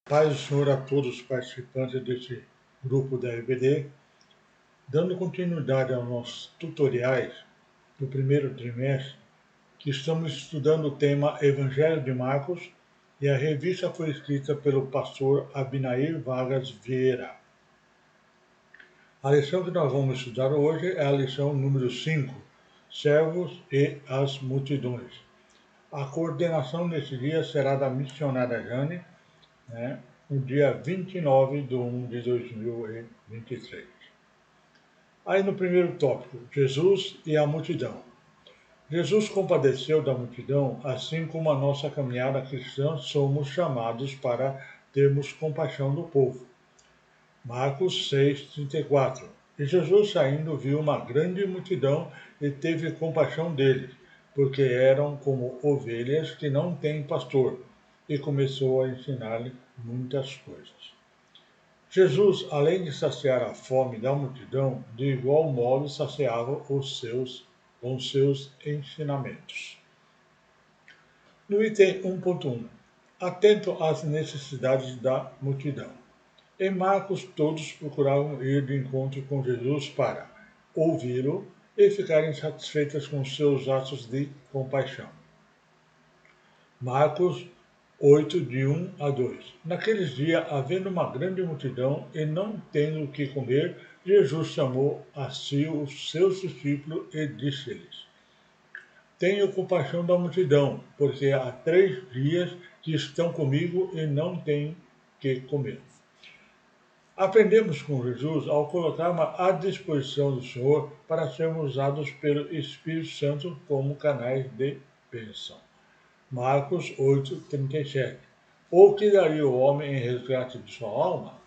Paz do Senhor a todos os participantes desse grupo da EBD, dando continuidade aos nossos tutoriais do primeiro trimestre, que estamos estudando o tema Evangelho de Marcos, e a revista foi escrita pelo pastor Abinair Vargas Vieira. A lição que nós vamos estudar hoje é a lição número 5, Servos e as Multidões. A coordenação nesse dia será da missionária Jane, no dia 29 de 1 de 2023. Aí no primeiro tópico, Jesus e a multidão. Jesus compadeceu da multidão, assim como a nossa caminhada cristã somos chamados para termos compaixão do povo. Marcos 6:34. E Jesus saindo viu uma grande multidão e teve compaixão deles, porque eram como ovelhas que não têm pastor, e começou a ensinar-lhe muitas coisas. Jesus, além de saciar a fome da multidão, de igual modo saciava com seus ensinamentos. No item 1.1, atento às necessidades da multidão. Em Marcos, todos procuravam ir de encontro com Jesus para ouvi-lo e ficarem satisfeitos com seus atos de compaixão. Marcos 8, de 1 a 2. Naqueles dias, havendo uma grande multidão e não tendo o que comer, Jesus chamou a si os seus discípulos e disse-lhes: Tenho compaixão da multidão, porque há 3 dias que estão comigo e não têm que comer. Aprendemos com Jesus ao colocarmos à disposição do Senhor para sermos usados pelo Espírito Santo como canais de bênção. Marcos 8:37. Ou que daria o homem em resgate de sua alma?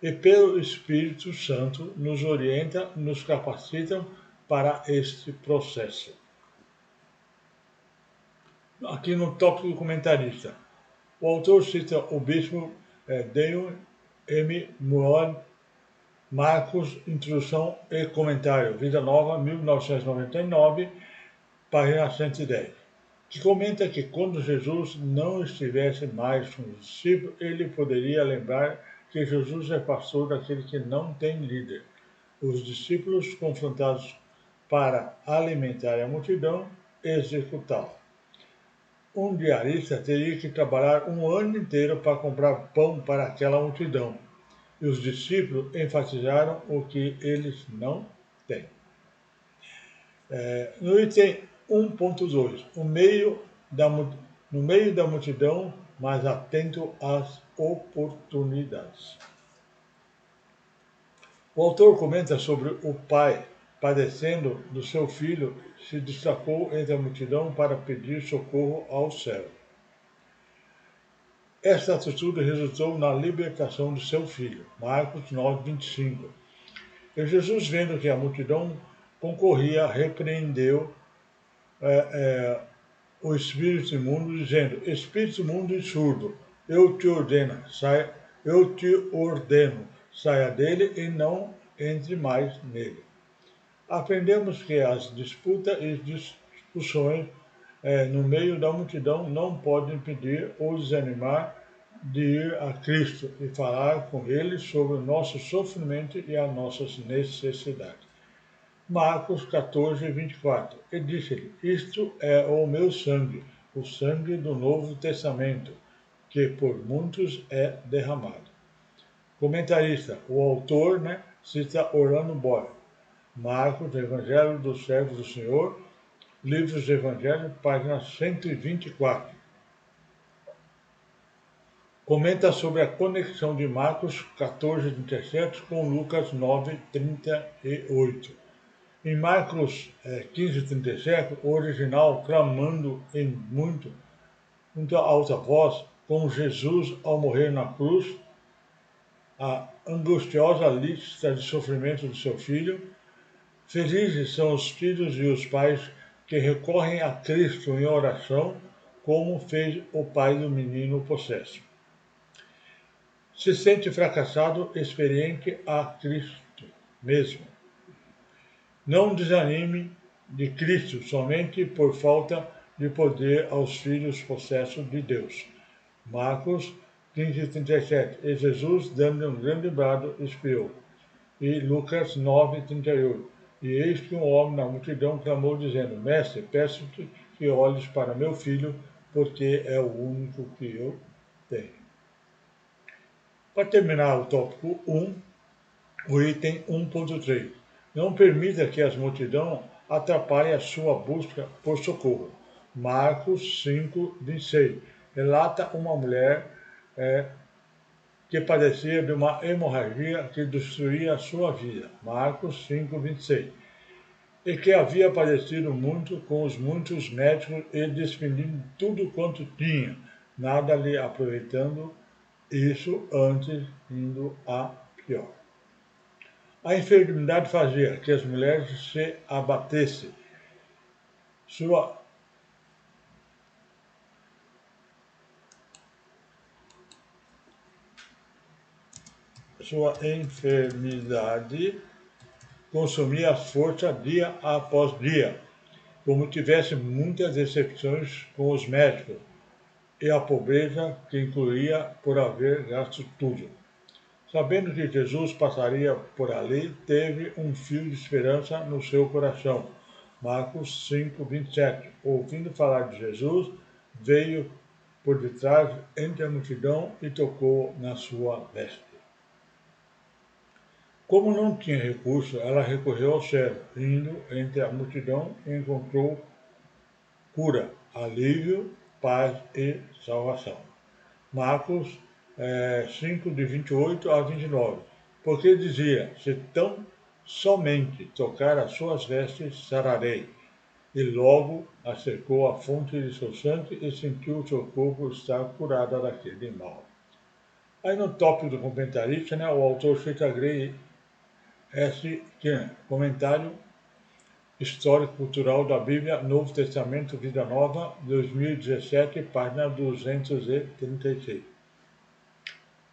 E pelo Espírito Santo nos orienta, nos capacita para este processo. Aqui no tópico do comentarista, o autor cita o bispo Dale M. Moore, Marcos, Introdução e Comentário, Vida Nova, 1999, página 110. Que comenta que quando Jesus não estivesse mais com os discípulos, ele poderia lembrar que Jesus é pastor daquele que não tem líder. Os discípulos, confrontados para alimentar a multidão, executá-la. Um diarista teria que trabalhar um ano inteiro para comprar pão para aquela multidão, e os discípulos enfatizaram o que eles não têm. No item 1.2, no meio da multidão, mas atento às oportunidades. O autor comenta sobre o pai, padecendo do seu filho, se destacou entre a multidão para pedir socorro ao céu. Esta atitude resultou na libertação de seu filho. Marcos 9:25. E Jesus, vendo que a multidão concorria, repreendeu o espírito imundo, dizendo: Espírito imundo e surdo, eu te ordeno, saia dele e não entre mais nele. Aprendemos que as disputas e discussões no meio da multidão não podem impedir ou desanimar de ir a Cristo e falar com Ele sobre o nosso sofrimento e as nossas necessidades. Marcos 14:24. E disse-lhe: Isto é o meu sangue, o sangue do Novo Testamento, que por muitos é derramado. Comentarista, o autor cita Orlando Boyle. Marcos, Evangelho dos Servos do Senhor, Livros de Evangelho, página 124. Comenta sobre a conexão de Marcos 14:37 com Lucas 9:38. Em Marcos 15:37, o original clamando em muito alta voz, como Jesus ao morrer na cruz, a angustiosa lista de sofrimento de seu filho. Felizes são os filhos e os pais que recorrem a Cristo em oração, como fez o pai do menino possesso. Se sente fracassado, experiente a Cristo mesmo. Não desanime de Cristo somente por falta de poder aos filhos possessos de Deus. Marcos 15:37. E Jesus, dando um grande brado, expirou. E Lucas 9:38. E eis que um homem na multidão clamou, dizendo: Mestre, peço-te que olhes para meu filho, porque é o único que eu tenho. Para terminar o tópico 1, o item 1.3. Não permita que as multidões atrapalhem a sua busca por socorro. Marcos 5:26. Relata uma mulher que padecia de uma hemorragia que destruía a sua vida. Marcos 5:26. E que havia padecido muito com os muitos médicos e despendendo tudo quanto tinha, nada lhe aproveitando, isso antes indo a pior. A enfermidade fazia que as mulheres se abatessem. Sua enfermidade consumia as forças dia após dia, como tivesse muitas decepções com os médicos, e a pobreza que incluía por haver gasto tudo. Sabendo que Jesus passaria por ali, teve um fio de esperança no seu coração. Marcos 5:27. Ouvindo falar de Jesus, veio por detrás entre a multidão e tocou na sua veste. Como não tinha recurso, ela recorreu ao céu, indo entre a multidão e encontrou cura, alívio, paz e salvação. Marcos 5, de 28 a 29. Porque dizia, se tão somente tocar as suas vestes, sararei. E logo acercou a fonte de seu sangue e sentiu o seu corpo estar curado daquele mal. Aí no tópico do comentarista, o autor cita Grey S. Ken, comentário histórico-cultural da Bíblia, Novo Testamento, Vida Nova, 2017, página 236.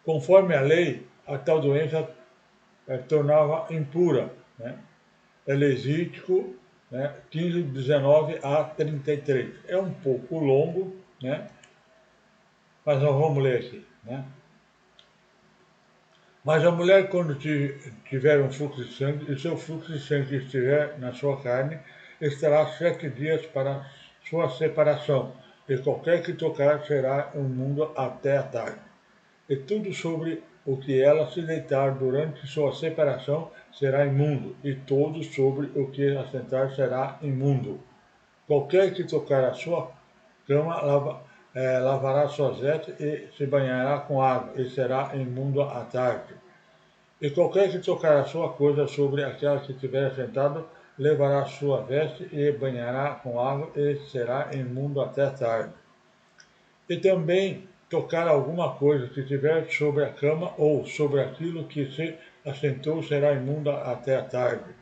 Conforme a lei, a tal doença tornava impura. Levítico 15, 19 a 33. É um pouco longo, mas nós vamos ler aqui. Mas a mulher, quando tiver um fluxo de sangue, e seu fluxo de sangue estiver na sua carne, estará 7 dias para sua separação, e qualquer que tocar será imundo até a tarde. E tudo sobre o que ela se deitar durante sua separação será imundo, e todo sobre o que assentar será imundo. Qualquer que tocar a sua cama lavará suas vestes e se banhará com água, e será imundo à tarde. E qualquer que tocar a sua coisa sobre aquela que estiver assentado, levará sua veste e banhará com água, e será imundo até a tarde. E também tocar alguma coisa que estiver sobre a cama ou sobre aquilo que se assentou será imunda até a tarde.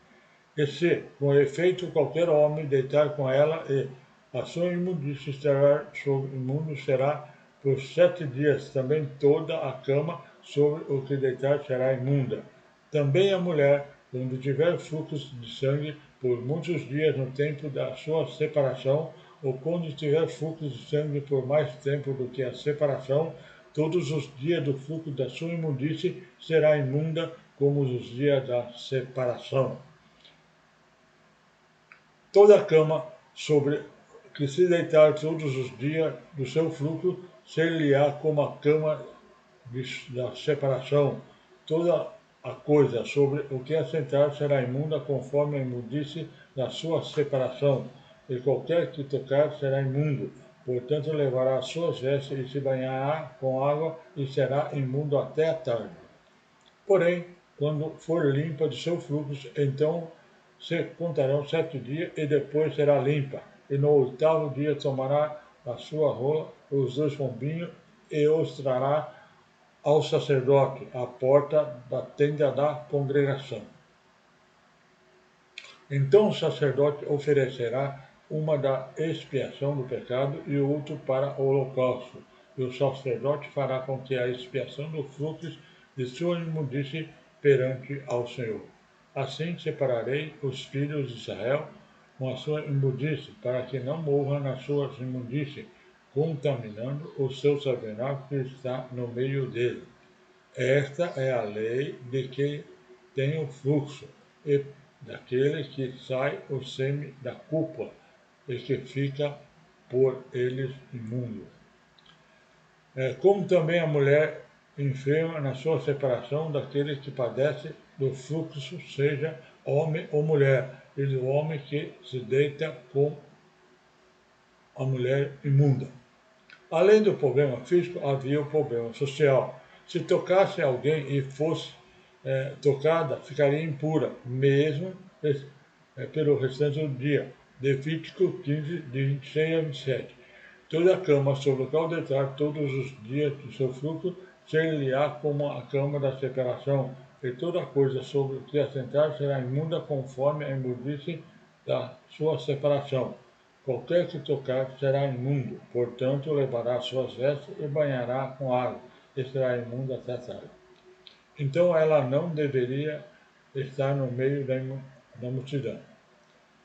E se, com efeito, qualquer homem deitar com ela, e a sua imundície estará sobre imundo será por 7 dias. Também toda a cama sobre o que deitar será imunda. Também a mulher, quando tiver fluxo de sangue por muitos dias no tempo da sua separação, ou quando tiver fluxo de sangue por mais tempo do que a separação, todos os dias do fluxo da sua imundície será imunda como os dias da separação. Toda a cama sobre que se deitar todos os dias do seu fluxo, ser-lhe-á como a cama da separação. Toda a coisa sobre o que assentar será imunda conforme a imundície da sua separação, e qualquer que tocar será imundo. Portanto, levará as suas vestes e se banhará com água e será imundo até a tarde. Porém, quando for limpa de seu fluxo, então se contarão 7 dias e depois será limpa. E no 8º dia tomará a sua rola, os 2 pombinhos, e os trará ao sacerdote à porta da tenda da congregação. Então o sacerdote oferecerá uma da expiação do pecado e outro para o holocausto. E o sacerdote fará com que a expiação do fluxo de sua imundície perante ao Senhor. Assim separarei os filhos de Israel com a sua imundície, para que não morram nas suas imundícies, contaminando o seu tabernáculo que está no meio dele. Esta é a lei de que tem o fluxo, e daquele que sai o sêmen da culpa, e que fica por eles imundo. Como também a mulher enferma na sua separação daquele que padece do fluxo, seja homem ou mulher, e do homem que se deita com a mulher imunda. Além do problema físico, havia o problema social. Se tocasse alguém e fosse tocada, ficaria impura, mesmo pelo restante do dia. Levítico 15, de 26 a 27. Toda a cama sobre o qual deitar todos os dias do seu fruto ser-lhe-á como a cama da separação, e toda coisa sobre o que assentar será imunda conforme a imundice da sua separação. Qualquer que tocar será imundo, portanto levará suas vestes e banhará com água, e será imundo até a tarde. Então ela não deveria estar no meio da multidão.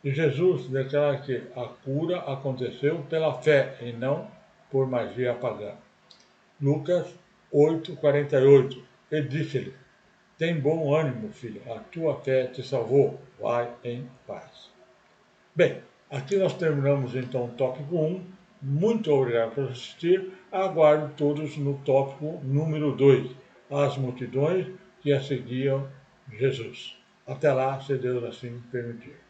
E Jesus declara que a cura aconteceu pela fé e não por magia pagã. Lucas 8:48. E disse-lhe: Tem bom ânimo, filho, a tua fé te salvou, vai em paz. Bem, aqui nós terminamos então o tópico 1. Muito obrigado por assistir. Aguardo todos no tópico número 2, as multidões que a seguiam Jesus. Até lá, se Deus assim permitir.